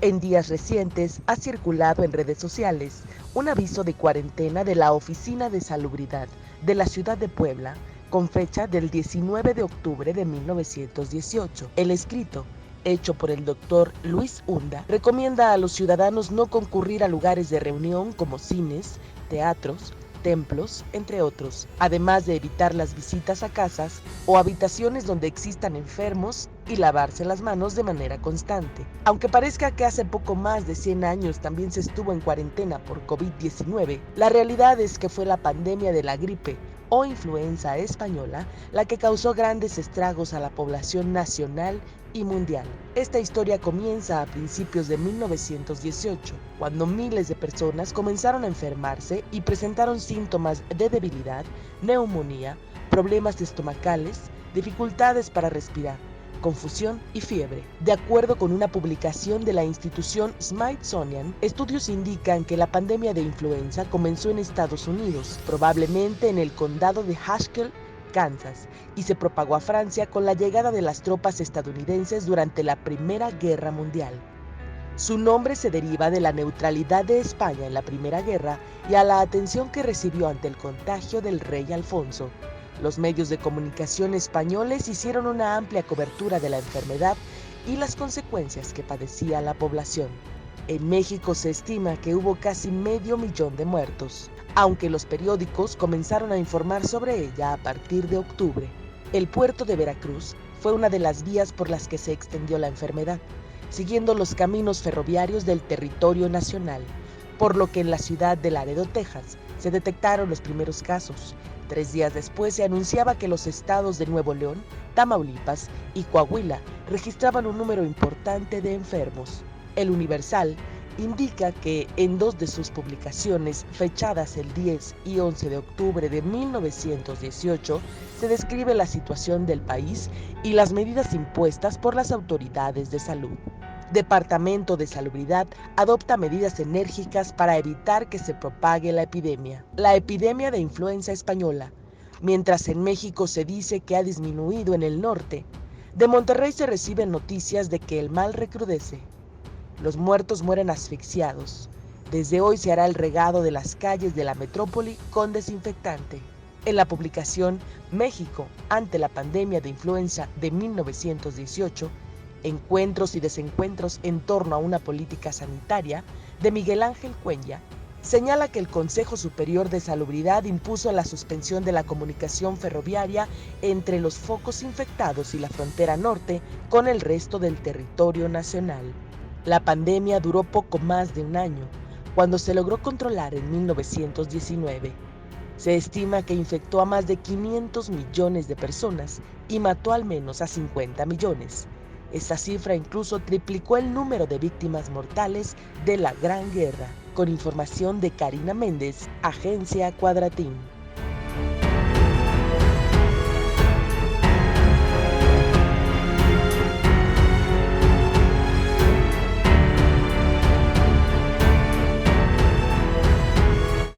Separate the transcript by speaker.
Speaker 1: En días recientes ha circulado en redes sociales un aviso de cuarentena de la Oficina de Salubridad de la ciudad de Puebla con fecha del 19 de octubre de 1918. El escrito, hecho por el doctor Luis Hunda, recomienda a los ciudadanos no concurrir a lugares de reunión como cines, teatros, templos, entre otros, además de evitar las visitas a casas o habitaciones donde existan enfermos y lavarse las manos de manera constante. Aunque parezca que hace poco más de 100 años también se estuvo en cuarentena por COVID-19, la realidad es que fue la pandemia de la gripe o influenza española la que causó grandes estragos a la población nacional y mundial. Esta historia comienza a principios de 1918, cuando miles de personas comenzaron a enfermarse y presentaron síntomas de debilidad, neumonía, problemas estomacales, dificultades para respirar, confusión y fiebre. De acuerdo con una publicación de la institución Smithsonian, estudios indican que la pandemia de influenza comenzó en Estados Unidos, probablemente en el condado de Haskell, Kansas, y se propagó a Francia con la llegada de las tropas estadounidenses durante la Primera Guerra Mundial. Su nombre se deriva de la neutralidad de España en la Primera Guerra y a la atención que recibió ante el contagio del rey Alfonso. Los medios de comunicación españoles hicieron una amplia cobertura de la enfermedad y las consecuencias que padecía la población. En México se estima que hubo casi 500,000 de muertos, aunque los periódicos comenzaron a informar sobre ella a partir de octubre. El puerto de Veracruz fue una de las vías por las que se extendió la enfermedad, siguiendo los caminos ferroviarios del territorio nacional, por lo que en la ciudad de Laredo, Texas, se detectaron los primeros casos. 3 días después se anunciaba que los estados de Nuevo León, Tamaulipas y Coahuila registraban un número importante de enfermos. El Universal indica que en 2 de sus publicaciones, fechadas el 10 y 11 de octubre de 1918, se describe la situación del país y las medidas impuestas por las autoridades de salud. Departamento de Salubridad adopta medidas enérgicas para evitar que se propague la epidemia. La epidemia de influenza española. Mientras en México se dice que ha disminuido en el norte, de Monterrey se reciben noticias de que el mal recrudece. Los muertos mueren asfixiados. Desde hoy se hará el regado de las calles de la metrópoli con desinfectante. En la publicación México ante la pandemia de influenza de 1918, Encuentros y desencuentros en torno a una política sanitaria, de Miguel Ángel Cuenya, señala que el Consejo Superior de Salubridad impuso la suspensión de la comunicación ferroviaria entre los focos infectados y la frontera norte con el resto del territorio nacional. La pandemia duró poco más de un año, cuando se logró controlar en 1919. Se estima que infectó a más de 500 millones de personas y mató al menos a 50 millones. Esta cifra incluso triplicó el número de víctimas mortales de la Gran Guerra. Con información de Karina Méndez, Agencia Cuadratín.